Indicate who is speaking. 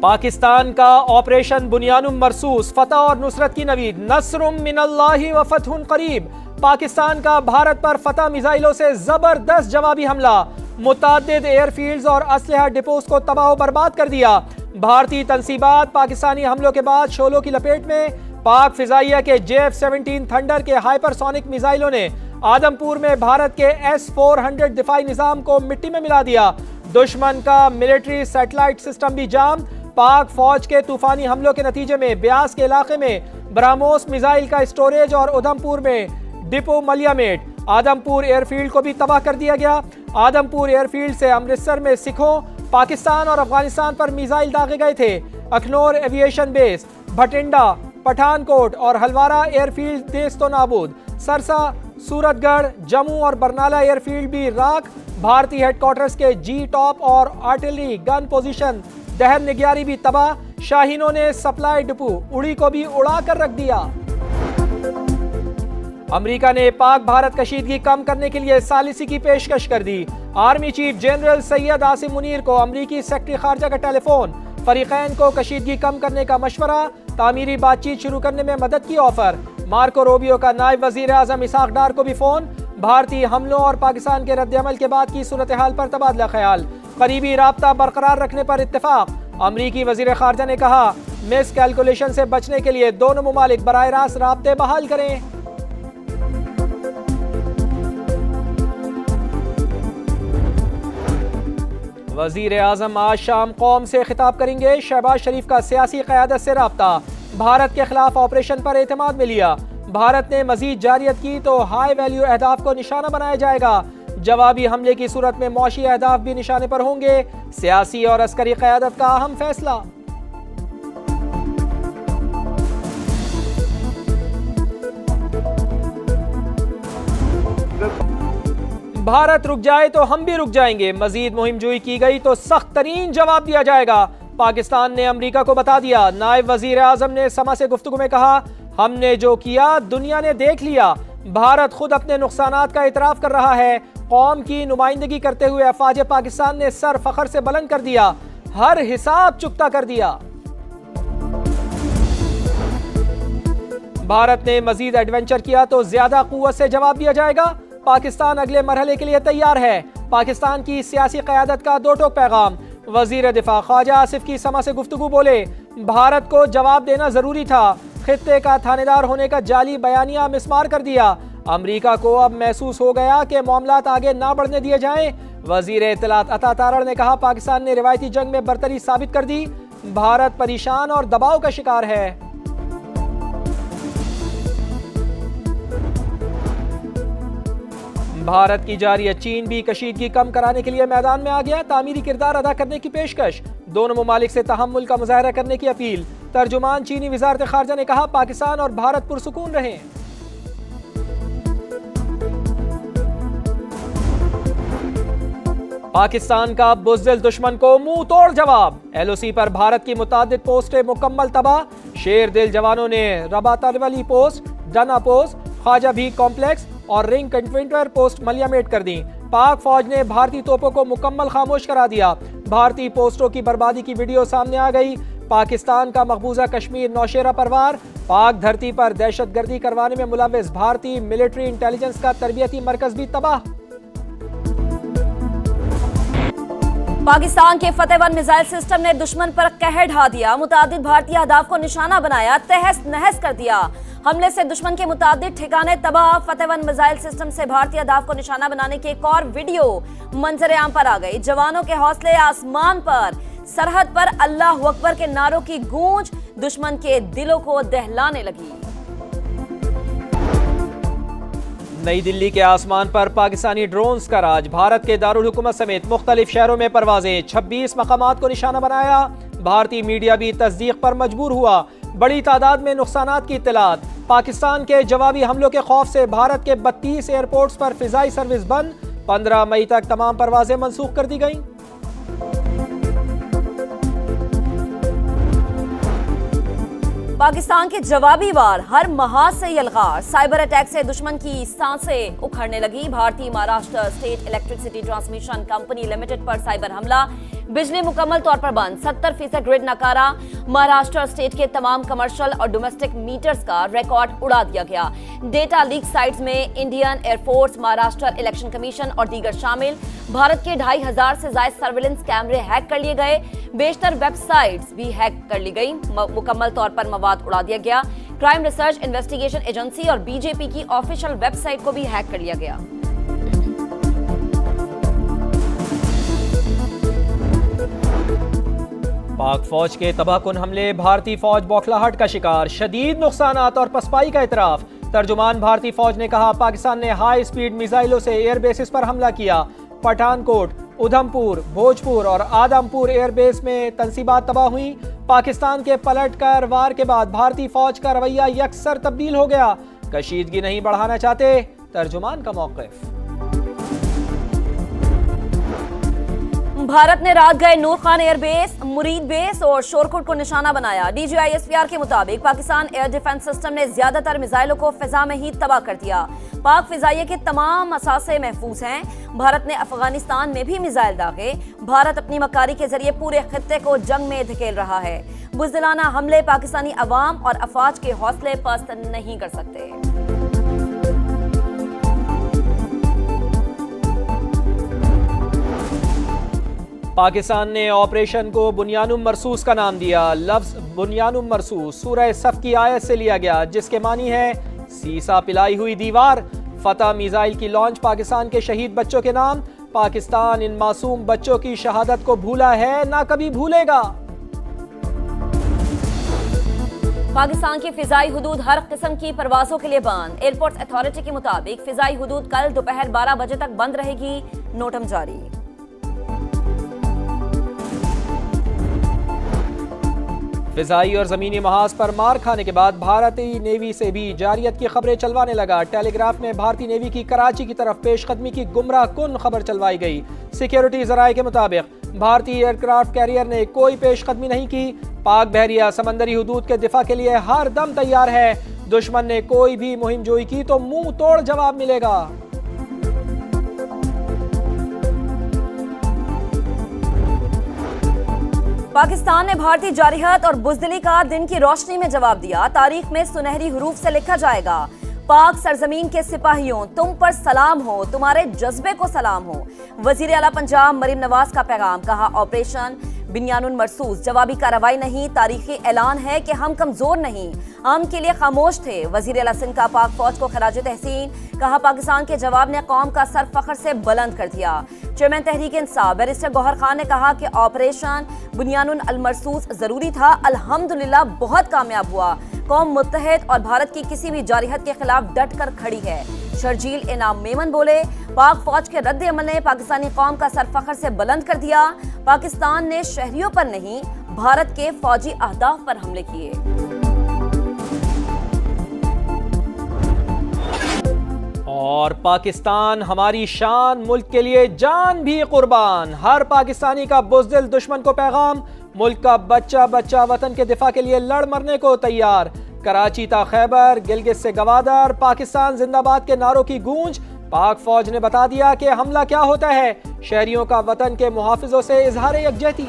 Speaker 1: पाकिस्तान का ऑपरेशन बुनियानुम मरसूस, फतह और नुसरत की नवीद, नस्रुम मिनल्लाहि व फतहुन करीब। पाकिस्तान का भारत पर फतह मिसाइलों से जबरदस्त जवाबी हमला, मुतअद्दिद एयरफील्ड्स और असलहा डिपोज को तबाह बर्बाद कर दिया। भारतीय तंसीबात पाकिस्तानी हमलों के बाद शोलों की लपेट में। पाक फिजाइया के JF-17 थंडर के हाइपरसोनिक मिसाइलों ने आदमपुर में भारत के S-400 दिफाई निजाम को मिट्टी में मिला दिया। दुश्मन का मिलिट्री सैटेलाइट सिस्टम भी जाम। पाक फौज के तूफानी हमलों के नतीजे में ब्यास के इलाके में ब्रह्मोस मिसाइल का स्टोरेज और उधमपुर में डिपो मलियामेट। आदमपुर एयरफील्ड को भी तबाह कर दिया गया। आदमपुर एयरफील्ड से अमृतसर में सिखों, पाकिस्तान और अफगानिस्तान पर मिसाइल दागे गए थे। अखनौर एविएशन बेस, भटिंडा, पठानकोट और हलवारा एयरफील्ड देस्तो नाबूद। सरसा, सूरतगढ़, जम्मू और बरनाला एयरफील्ड भी राख। भारतीय हेडक्वार्टर्स के जी टॉप और आर्टिलरी गन पोजीशन दहन निग्यारी भी तबाह। शाहीनों ने सप्लाई डिपो उड़ी को भी उड़ा कर रख दिया। अमेरिका ने पाक भारत कशीदगी कम करने के लिए सालिसी की पेशकश कर दी। Army chief general Syed Asim Munir को अमरीकी सेक्रेटरी खारजा का टेलीफोन। फरीकैन को कशीदगी कम करने का मशवरा, तामीरी बातचीत शुरू करने में मदद की ऑफर। मार्को रूबियो का नायब वजीर आजम इसहाक डार को भी फोन। भारतीय हमलों और पाकिस्तान के रद्द-ए-अमल के बाद की सूरत हाल पर तबादला ख्याल। करीबी राब्ता बरकरार रखने पर इत्तेफाक। अमरीकी वजीर खारजा ने कहा, मिस कैलकुलेशन से बचने के लिए दोनों मुमालिक बराह रास्त राब्ते बहाल करें। वजीर आजम आज शाम कौम से खिताब करेंगे। शहबाज शरीफ का सियासी क़यादत से राब्ता। भारत के खिलाफ ऑपरेशन पर एतमाद में लिया। भारत ने मजीद जारियत की तो हाई वैल्यू अहदाफ को निशाना बनाया जाएगा। जवाबी हमले की सूरत में मौशी अहदाफ भी निशाने पर होंगे। सियासी और अस्करी क़यादत का अहम फैसला। भारत रुक जाए तो हम भी रुक जाएंगे। मजीद मुहिम जुई की गई तो सख्त तरीन जवाब दिया जाएगा। पाकिस्तान ने अमेरिका को बता दिया। नायब वजीर आजम ने समा से गुफ्तगू में कहा, हमने जो किया दुनिया ने देख लिया। भारत खुद अपने नुकसानात का इतराफ कर रहा है। कौम की नुमाइंदगी करते हुए अफवाज पाकिस्तान ने सर फखर से बुलंद कर दिया। हर हिसाब चुकता कर दिया। भारत ने मजीद एडवेंचर किया तो ज्यादा कुव्वत से जवाब दिया जाएगा। पाकिस्तान अगले मरहले के लिए तैयार है। पाकिस्तान की सियासी क़यादत का दो टोक पैगाम। वजीर दिफा ख्वाजा आसिफ की समा से गुफ्तगू बोले, भारत को जवाब देना जरूरी था। खित्ते का थानेदार होने का जाली बयानिया मिसमार कर दिया। अमरीका को अब महसूस हो गया कि मामलात आगे ना बढ़ने दिए जाएं। वजीर इत्तलात अता तारड़ ने कहा, पाकिस्तान ने रिवायती जंग में बरतरी साबित कर दी। भारत परेशान और दबाव का शिकार है। भारत की जारी चीन भी कशीदगी कम कराने के लिए मैदान में आ गया। तामीरी किरदार अदा करने की पेशकश। दोनों मुमालिक से तहम्मुल का मुजाहरा करने की अपील। तर्जुमान चीनी वजारत खारजा ने कहा, पाकिस्तान और भारत पुरसुकून रहें। पाकिस्तान का बुज़दिल दुश्मन को मुंह तोड़ जवाब। LOC पर भारत की मुतादिद पोस्टें मुकम्मल तबाह। शेर दिल जवानों ने रबातारवली पोस्ट, डना पोस्ट, ख्वाजा भी कॉम्प्लेक्स और रिंग कंटेनर पोस्ट मलियामेट कर दी। पाक फौज ने भारतीय तोपों को मुकम्मल खामोश करा दिया। भारतीय पोस्टों की बर्बादी की वीडियो सामने आ गई। पाकिस्तान का मकबूजा कश्मीर नौशेरा परवार। पाक धरती पर दहशतगर्दी करवाने में मुलव्विस भारतीय मिलिट्री इंटेलिजेंस का तरबियती मरकज भी तबाह।
Speaker 2: पाकिस्तान के फतेह-1 मिसाइल सिस्टम ने दुश्मन पर कहर ढा दिया। मुतादिद भारतीय अहदाफ को निशाना बनाया, तहस नहस कर दिया। हमले से दुश्मन के मुतादिद ठिकाने तबाह। फतेह-1 मिसाइल सिस्टम से भारतीय अहदाफ को निशाना बनाने की एक और वीडियो मंजर आम पर आ गई। जवानों के हौसले आसमान पर। सरहद पर अल्लाह अकबर के नारों की गूंज दुश्मन के दिलों को दहलाने लगी।
Speaker 1: नई दिल्ली के आसमान पर पाकिस्तानी ड्रोन्स का राज। भारत के दारुल हुकूमत समेत मुख्तलिफ शहरों में परवाजें। 26 मकामात को निशाना बनाया। भारतीय मीडिया भी तस्दीक पर मजबूर हुआ। बड़ी तादाद में नुकसानात की इत्तलात। पाकिस्तान के जवाबी हमलों के खौफ से भारत के 32 एयरपोर्ट्स पर फिजाई सर्विस बंद। 15 मई तक तमाम परवाजें मनसूख कर दी गईं।
Speaker 2: पाकिस्तान के जवाबी वार हर महाज से यलगार। साइबर अटैक से दुश्मन की सांसें उखड़ने लगी। भारतीय Maharashtra state electricity transmission company limited पर साइबर हमला। बिजली मुकम्मल तौर पर बंद, 70% ग्रिड नकारा। महाराष्ट्र स्टेट के तमाम कमर्शियल और डोमेस्टिक मीटर्स का रिकॉर्ड उड़ा दिया गया। डेटा लीक साइट्स में Indian air force, Maharashtra election commission और दीगर शामिल। भारत के 2500 से ज्यादा सर्विलेंस कैमरे हैक कर लिए गए। बेशतर वेबसाइट्स भी हैक कर ली गई। मुकम्मल तौर पर मवाद उड़ा दिया गया। क्राइम रिसर्च इन्वेस्टिगेशन एजेंसी और बीजेपी की ऑफिशियल वेबसाइट को भी हैक कर लिया गया।
Speaker 1: पाक फौज के तबाहकुन हमले, भारतीय फौज बौखलाहट का शिकार, शदीद नुकसानात और पसपाई का इतराफ। तर्जुमान भारतीय फौज ने कहा, पाकिस्तान ने हाई स्पीड मिसाइलों से एयर बेसिस पर हमला किया। पठानकोट, उधमपुर, भोजपुर और आदमपुर एयरबेस में तंसीबात तबाह हुई। पाकिस्तान के पलटकर वार के बाद भारतीय फौज का रवैया यकसर तब्दील हो गया। कशीदगी नहीं बढ़ाना चाहते, तर्जुमान का मौक़िफ़।
Speaker 2: भारत ने रात गए नूर खान एयरबेस, मुरीद बेस और शोरकुट को निशाना बनाया। DGISPR के मुताबिक पाकिस्तान एयर डिफेंस सिस्टम ने ज्यादातर मिसाइलों को फिजा में ही तबाह कर दिया। पाक फिजाइये के तमाम असासे महफूज हैं। भारत ने अफगानिस्तान में भी मिसाइल दागे। भारत अपनी मकारी के जरिए पूरे खित्ते को जंग में धकेल रहा है। बुज़दिलाना हमले पाकिस्तानी अवाम और अफवाज के हौसले पस्त नहीं कर सकते।
Speaker 1: पाकिस्तान ने ऑपरेशन को बुनियानुम मरसूस का नाम दिया। लफ्ज बुनियानुम मरसूस सूरह सफ की आयत से लिया गया, जिसके मानी है सीसा पिलाई हुई दीवार। फतह मिसाइल की लॉन्च पाकिस्तान के शहीद बच्चों के नाम। पाकिस्तान इन मासूम बच्चों की शहादत को भूला है, ना कभी भूलेगा।
Speaker 2: पाकिस्तान की फिजाई हुदूद हर किस्म की परवाजों के लिए बंद। एयरपोर्ट अथॉरिटी के मुताबिक फिजाई हुदूद कल दोपहर 12 बजे तक बंद रहेगी। नोटम जारी।
Speaker 1: फिजाई और जमीनी महाज पर मार खाने के बाद भारतीय नेवी से भी जारियत की खबरें चलवाने लगा। टेलीग्राफ में भारतीय नेवी की कराची की तरफ पेशकदमी की गुमराह कुन खबर चलवाई गई। सिक्योरिटी जराये के मुताबिक भारतीय एयरक्राफ्ट कैरियर ने कोई पेशकदमी नहीं की। पाक बहरिया समंदरी हुदूद के दिफा के लिए हर दम तैयार है। दुश्मन ने कोई भी मुहिम जोई की तो मुंह तोड़ जवाब मिलेगा।
Speaker 2: पाकिस्तान ने भारतीय जारहियत और बुज़दिली का दिन की रोशनी में जवाब दिया। तारीख में सुनहरी हरूफ से लिखा जाएगा, पाक सरजमीन के सिपाहियों, तुम पर सलाम हो, तुम्हारे जज्बे को सलाम हो। वजीर आला पंजाब मरीम नवाज का पैगाम, कहा ऑपरेशन बुनियानुल मरसूस जवाबी कार्रवाई नहीं, तारीखी ऐलान है कि हम कमजोर नहीं, हम के लिए खामोश थे। वजीर आला सिंध का पाक फौज को खराज तहसीन, कहा पाकिस्तान के जवाब ने कौम का सर फख्र से बुलंद कर दिया। चेयरमैन तहरीक इंसाफ बैरिस्टर गौहर खान ने कहा कि ऑपरेशन बुनियानुल मरसूस जरूरी था, अल्हम्दुलिल्लाह बहुत कामयाब हुआ। कौम मुत्तहिद और भारत की किसी भी जारहियत के खिलाफ डट कर खड़ी है। शर्जील इनाम मेमन बोले, पाक फौज के रद्द अमल ने पाकिस्तानी कौम का सर फख्र से बुलंद कर दिया। पाकिस्तान ने शहरियों पर नहीं, भारत के फौजी अहदाफ पर हमले किए।
Speaker 1: और पाकिस्तान हमारी शान, मुल्क के लिए जान भी कुर्बान। हर पाकिस्तानी का बुज़दिल दुश्मन को पैगाम, मुल्क का बच्चा बच्चा वतन के दिफा के लिए लड़ मरने को तैयार। कराची ता खैबर, गिलगित से गवादर, पाकिस्तान जिंदाबाद के नारों की गूंज। पाक फौज ने बता दिया कि हमला क्या होता है। शहरियों का वतन के मुहाफिजों से इजहार यकजहती।